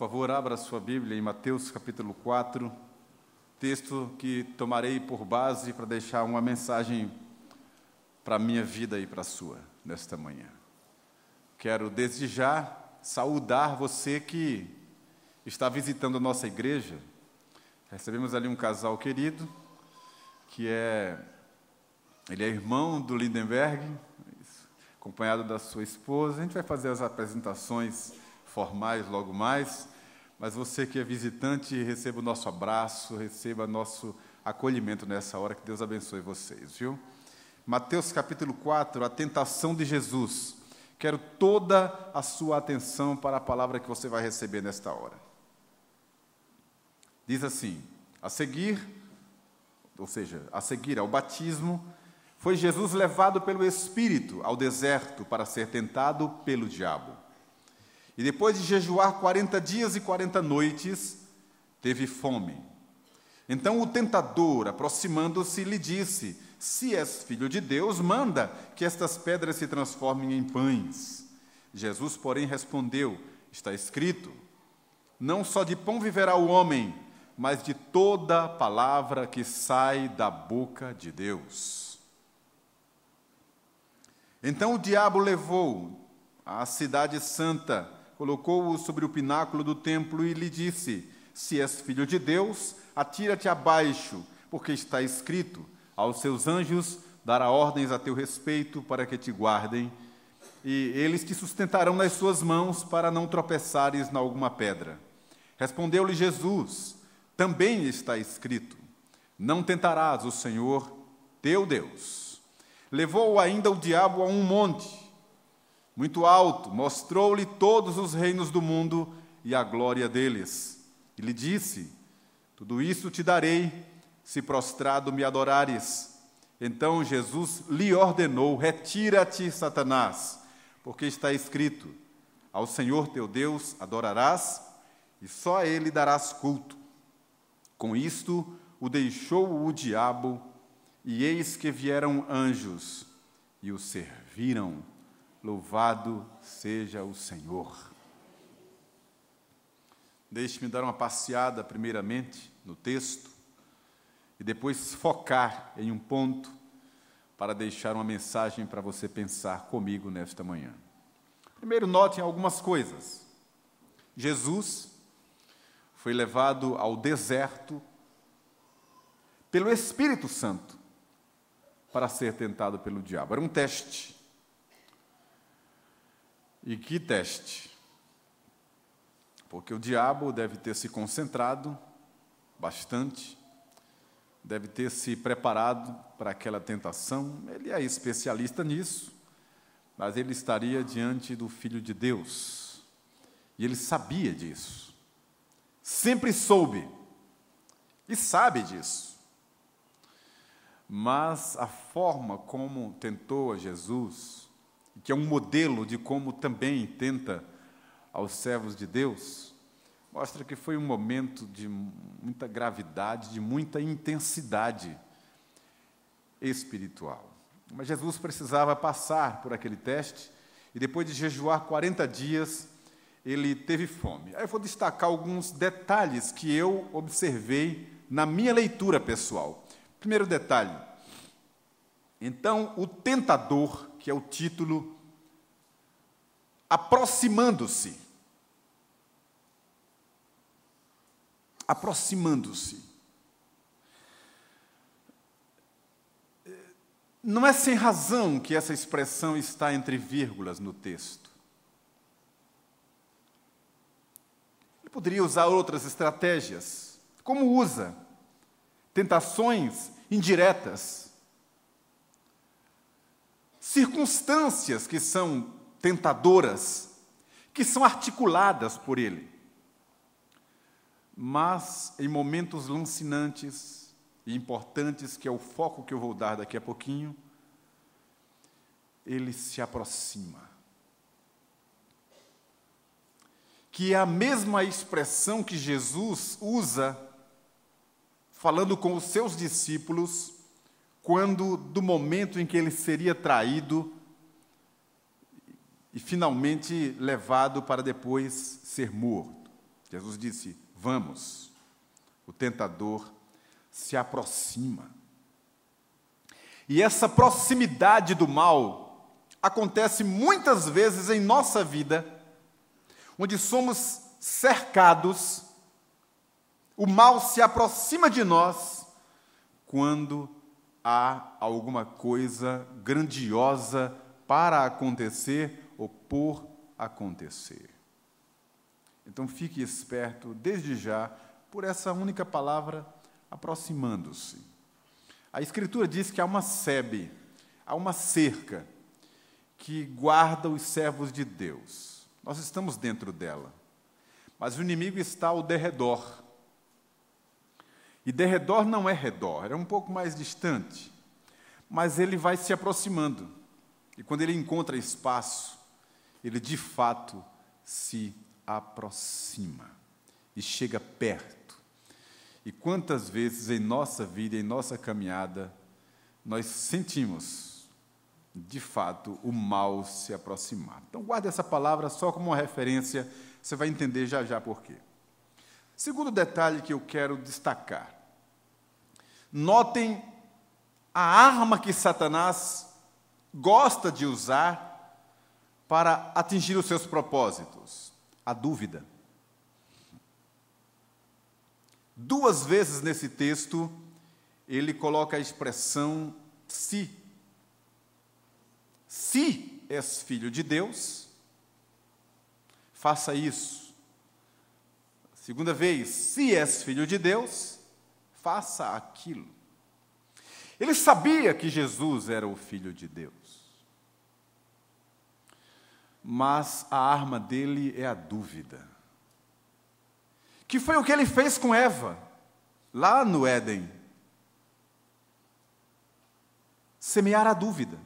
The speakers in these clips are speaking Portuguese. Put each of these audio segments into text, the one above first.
favor, abra a sua Bíblia em Mateus capítulo 4, texto que tomarei por base para deixar uma mensagem para a minha vida e para a sua, nesta manhã. Quero, desde já, saudar você que está visitando a nossa igreja. Recebemos ali um casal querido, ele é irmão do Lindenberg, acompanhado da sua esposa. A gente vai fazer as apresentações formais logo mais, mas você que é visitante, receba o nosso abraço, receba nosso acolhimento nessa hora, que Deus abençoe vocês, viu? Mateus capítulo 4, a tentação de Jesus. Quero toda a sua atenção para a palavra que você vai receber nesta hora. Diz assim: a seguir ao batismo, foi Jesus levado pelo Espírito ao deserto para ser tentado pelo diabo. E depois de jejuar 40 dias e 40 noites, teve fome. Então o tentador, aproximando-se, lhe disse: se és filho de Deus, manda que estas pedras se transformem em pães. Jesus, porém, respondeu: está escrito, não só de pão viverá o homem, mas de toda palavra que sai da boca de Deus. Então o diabo levou à cidade santa, colocou-o sobre o pináculo do templo e lhe disse: se és filho de Deus, atira-te abaixo, porque está escrito, aos seus anjos dará ordens a teu respeito para que te guardem, e eles te sustentarão nas suas mãos para não tropeçares em alguma pedra. Respondeu-lhe Jesus: também está escrito, não tentarás o Senhor teu Deus. Levou-o ainda o diabo a um monte muito alto, mostrou-lhe todos os reinos do mundo e a glória deles. E lhe disse: tudo isso te darei, se prostrado me adorares. Então Jesus lhe ordenou: retira-te, Satanás, porque está escrito, ao Senhor teu Deus adorarás, e só a ele darás culto. Com isto o deixou o diabo, e eis que vieram anjos, e o serviram. Louvado seja o Senhor. Deixe-me dar uma passeada, primeiramente, no texto, e depois focar em um ponto, para deixar uma mensagem para você pensar comigo nesta manhã. Primeiro, notem algumas coisas. Jesus foi levado ao deserto pelo Espírito Santo para ser tentado pelo diabo. Era um teste. E que teste? Porque o diabo deve ter se concentrado bastante, deve ter se preparado para aquela tentação. Ele é especialista nisso, mas ele estaria diante do Filho de Deus. E ele sabia disso. Sempre soube. E sabe disso. Mas a forma como tentou a Jesus, que é um modelo de como também tenta aos servos de Deus, mostra que foi um momento de muita gravidade, de muita intensidade espiritual. Mas Jesus precisava passar por aquele teste, e depois de jejuar 40 dias, ele teve fome. Aí eu vou destacar alguns detalhes que eu observei na minha leitura pessoal. Primeiro detalhe: então, o tentador, que é o título, aproximando-se. Não é sem razão que essa expressão está entre vírgulas no texto. Ele poderia usar outras estratégias, como usa tentações indiretas, circunstâncias que são tentadoras, que são articuladas por ele. Mas, em momentos lancinantes e importantes, que é o foco que eu vou dar daqui a pouquinho, ele se aproxima. Que é a mesma expressão que Jesus usa, falando com os seus discípulos, quando, do momento em que ele seria traído e finalmente levado para depois ser morto. Jesus disse: vamos. O tentador se aproxima. E essa proximidade do mal acontece muitas vezes em nossa vida, onde somos cercados, o mal se aproxima de nós quando há alguma coisa grandiosa para acontecer ou por acontecer. Então fique esperto desde já por essa única palavra, aproximando-se. A Escritura diz que há uma sebe, há uma cerca que guarda os servos de Deus. Nós estamos dentro dela, mas o inimigo está ao derredor. E derredor não é redor, é um pouco mais distante, mas ele vai se aproximando. E quando ele encontra espaço, ele de fato se aproxima e chega perto. E quantas vezes em nossa vida, em nossa caminhada, nós sentimos, de fato, o mal se aproximar. Então, guarde essa palavra só como uma referência, você vai entender já já por quê. Segundo detalhe que eu quero destacar. Notem a arma que Satanás gosta de usar para atingir os seus propósitos: a dúvida. 2 vezes nesse texto, ele coloca a expressão se. Se és filho de Deus, faça isso. 2ª vez, se és filho de Deus, faça aquilo. Ele sabia que Jesus era o Filho de Deus. Mas a arma dele é a dúvida. Que foi o que ele fez com Eva, lá no Éden. Semear a dúvida.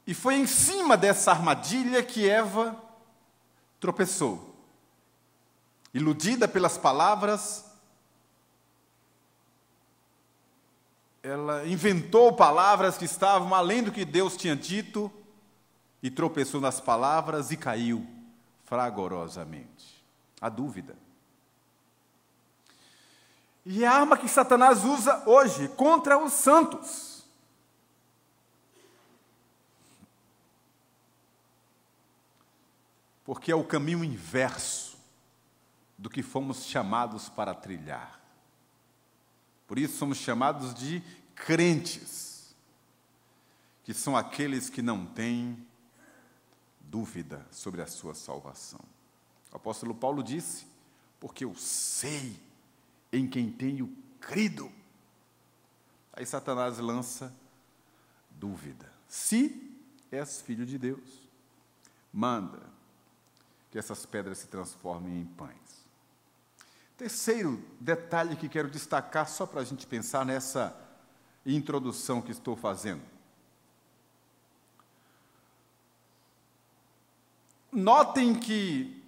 E foi em cima dessa armadilha que Eva tropeçou. Iludida pelas palavras, ela inventou palavras que estavam além do que Deus tinha dito, e tropeçou nas palavras e caiu fragorosamente. A dúvida. E é a arma que Satanás usa hoje contra os santos. Porque é o caminho inverso do que fomos chamados para trilhar. Por isso somos chamados de crentes, que são aqueles que não têm dúvida sobre a sua salvação. O apóstolo Paulo disse: porque eu sei em quem tenho crido. Aí Satanás lança dúvida. Se és filho de Deus, manda que essas pedras se transformem em pães. Terceiro detalhe que quero destacar, só para a gente pensar nessa introdução que estou fazendo. Notem que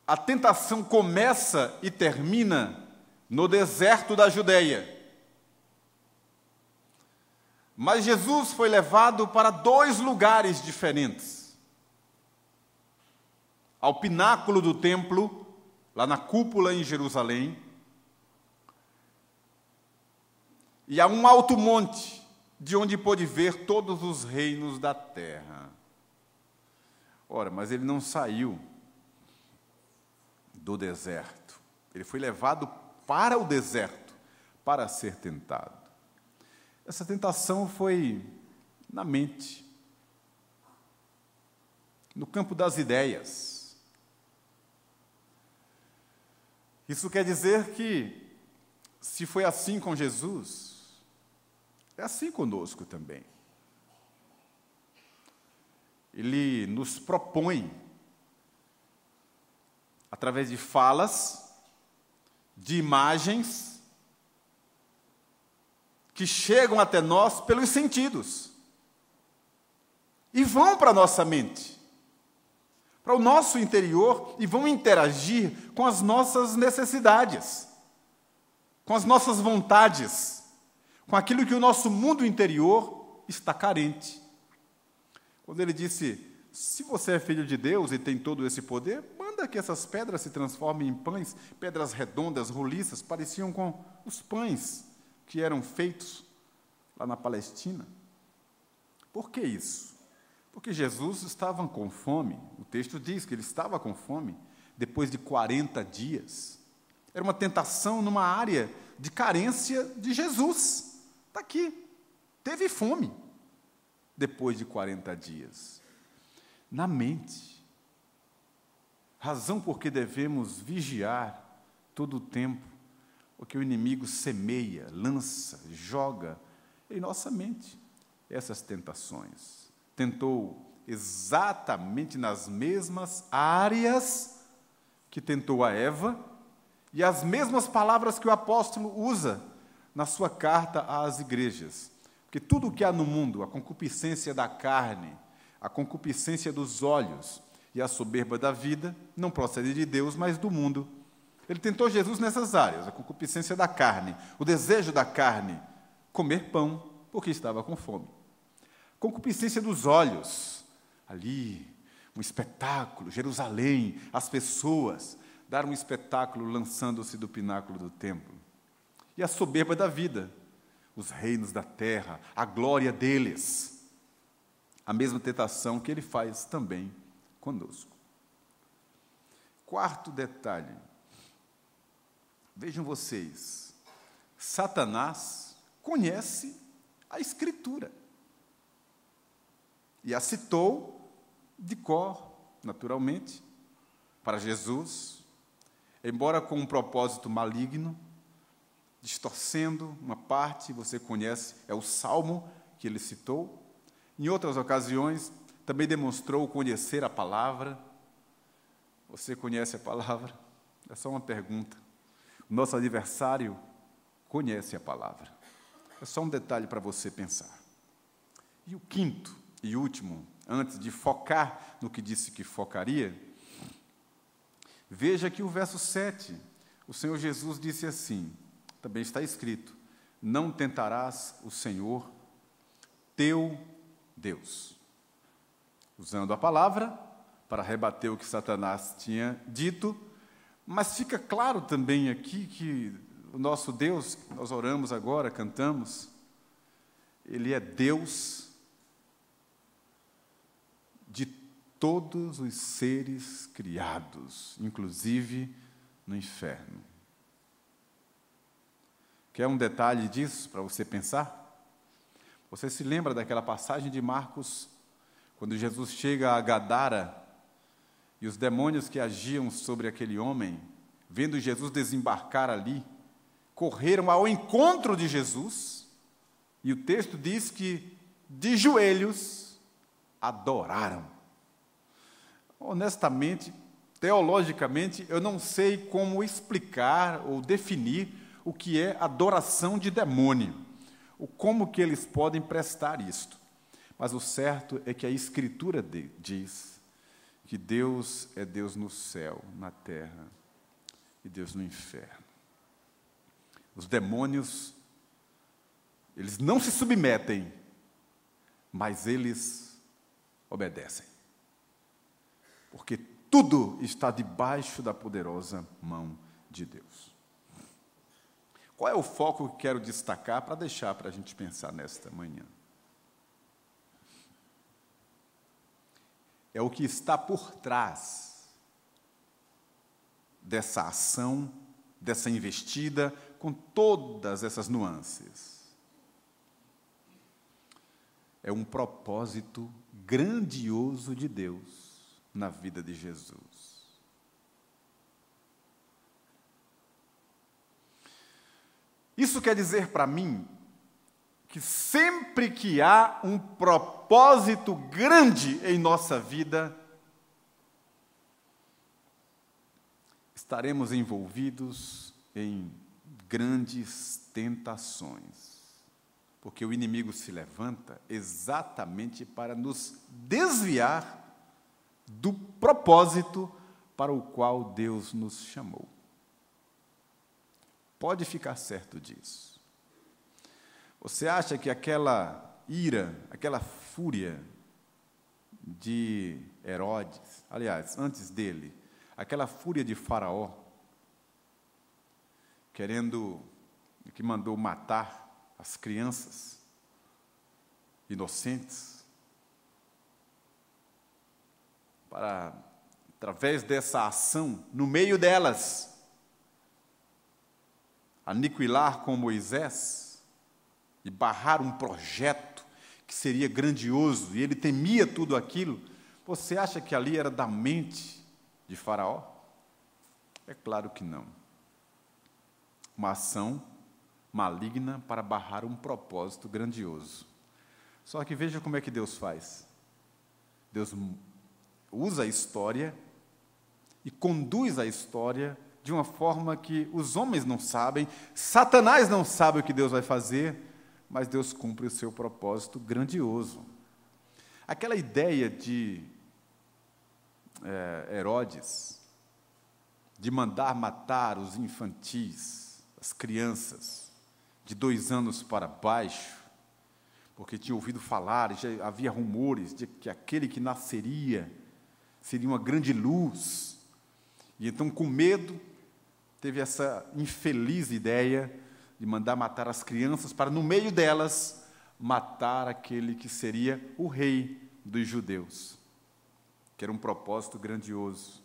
a tentação começa e termina no deserto da Judeia. Mas Jesus foi levado para 2 lugares diferentes. Ao pináculo do templo, lá na cúpula em Jerusalém, e a um alto monte, de onde pôde ver todos os reinos da terra. Ora, mas ele não saiu do deserto. Ele foi levado para o deserto para ser tentado. Essa tentação foi na mente, no campo das ideias. Isso quer dizer que, se foi assim com Jesus, é assim conosco também. Ele nos propõe, através de falas, de imagens, que chegam até nós pelos sentidos e vão para a nossa mente, para o nosso interior, e vão interagir com as nossas necessidades, com as nossas vontades, com aquilo que o nosso mundo interior está carente. quando ele disse: se você é filho de Deus e tem todo esse poder, manda que essas pedras se transformem em pães, pedras redondas, roliças, pareciam com os pães que eram feitos lá na Palestina. Por que isso? Porque Jesus estava com fome. O texto diz que ele estava com fome depois de 40 dias. Era uma tentação numa área de carência de Jesus. Está aqui. Teve fome depois de 40 dias. Na mente. Razão por que devemos vigiar todo o tempo o que o inimigo semeia, lança, joga em nossa mente essas tentações. Tentou exatamente nas mesmas áreas que tentou a Eva e as mesmas palavras que o apóstolo usa na sua carta às igrejas. Porque tudo o que há no mundo, a concupiscência da carne, a concupiscência dos olhos e a soberba da vida, não procede de Deus, mas do mundo. Ele tentou Jesus nessas áreas, a concupiscência da carne, o desejo da carne, comer pão, porque estava com fome. Concupiscência dos olhos, ali, um espetáculo, Jerusalém, as pessoas, dar um espetáculo lançando-se do pináculo do templo. E a soberba da vida, os reinos da terra, a glória deles. A mesma tentação que ele faz também conosco. Quarto detalhe. Vejam vocês, Satanás conhece a Escritura. E a citou de cor, naturalmente, para Jesus, embora com um propósito maligno, distorcendo uma parte, você conhece, é o Salmo que ele citou. Em outras ocasiões, também demonstrou conhecer a palavra. Você conhece a palavra? É só uma pergunta. O nosso adversário conhece a palavra. É só um detalhe para você pensar. E o quinto e último, antes de focar no que disse que focaria, veja que o verso 7, o Senhor Jesus disse assim, também está escrito: não tentarás o Senhor teu Deus. Usando a palavra para rebater o que Satanás tinha dito, mas fica claro também aqui que o nosso Deus, nós oramos agora, cantamos, Ele é Deus de todos os seres criados, inclusive no inferno. Quer um detalhe disso para você pensar? Você se lembra daquela passagem de Marcos, quando Jesus chega a Gadara e os demônios que agiam sobre aquele homem, vendo Jesus desembarcar ali, correram ao encontro de Jesus, e o texto diz que, de joelhos, adoraram. Honestamente, teologicamente, eu não sei como explicar ou definir o que é adoração de demônio, ou como que eles podem prestar isto. Mas o certo é que a Escritura diz que Deus é Deus no céu, na terra, e Deus no inferno. Os demônios, eles não se submetem, mas eles obedecem. Porque tudo está debaixo da poderosa mão de Deus. Qual é o foco que quero destacar para deixar para a gente pensar nesta manhã? É o que está por trás dessa ação, dessa investida, com todas essas nuances. É um propósito grandioso de Deus na vida de Jesus. Isso quer dizer para mim que sempre que há um propósito grande em nossa vida, estaremos envolvidos em grandes tentações, porque o inimigo se levanta exatamente para nos desviar do propósito para o qual Deus nos chamou. Pode ficar certo disso. Você acha que aquela ira, aquela fúria de Herodes, aliás, antes dele, aquela fúria de Faraó, que mandou matar as crianças inocentes, para, através dessa ação, no meio delas, aniquilar com Moisés e barrar um projeto que seria grandioso, e ele temia tudo aquilo. Você acha que ali era da mente de Faraó? É claro que não. Uma ação maligna para barrar um propósito grandioso. Só que veja como é que Deus faz. Deus usa a história e conduz a história de uma forma que os homens não sabem, Satanás não sabe o que Deus vai fazer, mas Deus cumpre o seu propósito grandioso. Aquela ideia de Herodes, de mandar matar os infantis, as crianças, de 2 anos para baixo, porque tinha ouvido falar, já havia rumores de que aquele que nasceria seria uma grande luz, e então, com medo, teve essa infeliz ideia de mandar matar as crianças para, no meio delas, matar aquele que seria o rei dos judeus, que era um propósito grandioso.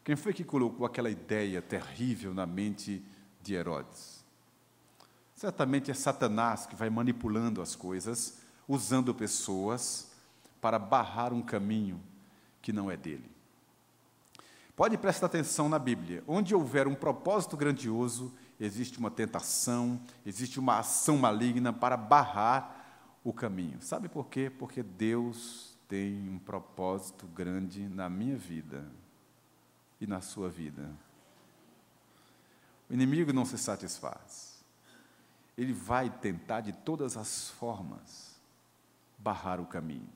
Quem foi que colocou aquela ideia terrível na mente de Herodes? Certamente é Satanás que vai manipulando as coisas, usando pessoas para barrar um caminho que não é dele. Pode prestar atenção na Bíblia. Onde houver um propósito grandioso, existe uma tentação, existe uma ação maligna para barrar o caminho. Sabe por quê? Porque Deus tem um propósito grande na minha vida e na sua vida. O inimigo não se satisfaz. Ele vai tentar de todas as formas barrar o caminho.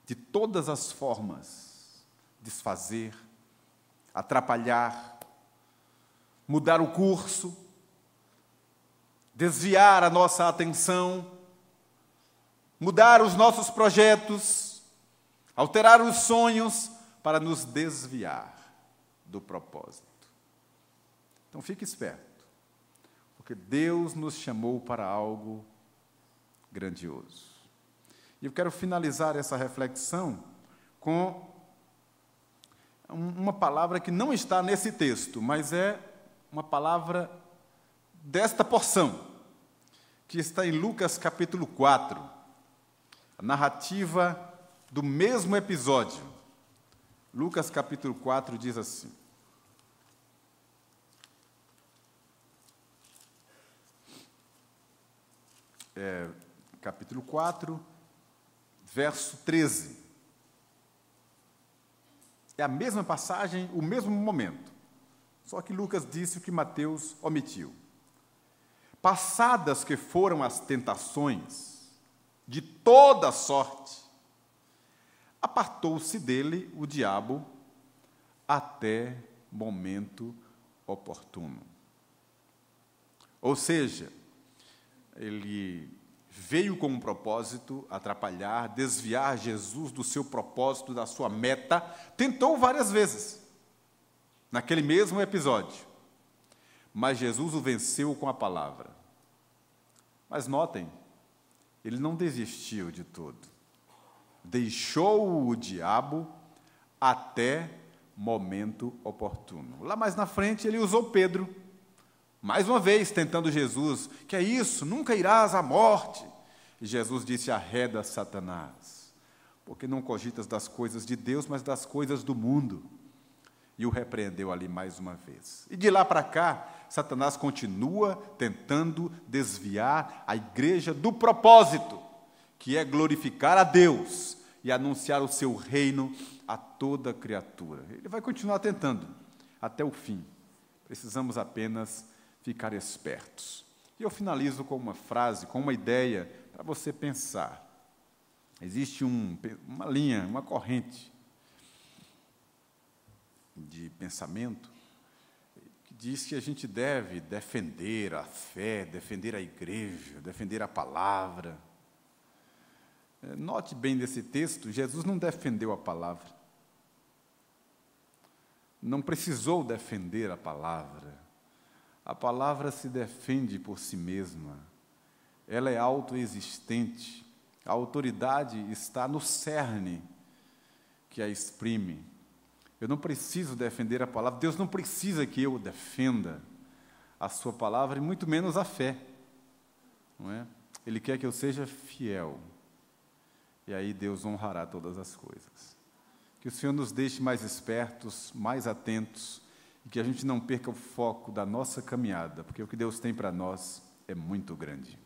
De todas as formas desfazer, atrapalhar, mudar o curso, desviar a nossa atenção, mudar os nossos projetos, alterar os sonhos para nos desviar do propósito. Então fique esperto, porque Deus nos chamou para algo grandioso. E eu quero finalizar essa reflexão com uma palavra que não está nesse texto, mas é uma palavra desta porção, que está em Lucas capítulo 4, a narrativa do mesmo episódio. Lucas capítulo 4 diz assim: capítulo 4, verso 13. É a mesma passagem, o mesmo momento. Só que Lucas disse o que Mateus omitiu. Passadas que foram as tentações, de toda sorte, apartou-se dele o diabo até momento oportuno. Ou seja, ele veio com um propósito, atrapalhar, desviar Jesus do seu propósito, da sua meta, tentou várias vezes, naquele mesmo episódio, mas Jesus o venceu com a palavra. Mas notem, ele não desistiu de tudo, deixou o diabo até momento oportuno. Lá mais na frente ele usou Pedro, mais uma vez tentando Jesus: que é isso? Nunca irás à morte. E Jesus disse: arreda, Satanás, porque não cogitas das coisas de Deus, mas das coisas do mundo. E o repreendeu ali mais uma vez. E de lá para cá, Satanás continua tentando desviar a igreja do propósito, que é glorificar a Deus e anunciar o seu reino a toda criatura. Ele vai continuar tentando até o fim. Precisamos apenas ficar espertos. E eu finalizo com uma frase, com uma ideia para você pensar. Existe uma linha, uma corrente de pensamento que diz que a gente deve defender a fé, defender a igreja, defender a palavra. Note bem nesse texto, Jesus não defendeu a palavra. Não precisou defender a palavra. A palavra se defende por si mesma. Ela é autoexistente. A autoridade está no cerne que a exprime. Eu não preciso defender a palavra. Deus não precisa que eu defenda a sua palavra, e muito menos a fé. Não é? Ele quer que eu seja fiel. E aí Deus honrará todas as coisas. Que o Senhor nos deixe mais espertos, mais atentos, e que a gente não perca o foco da nossa caminhada, porque o que Deus tem para nós é muito grande.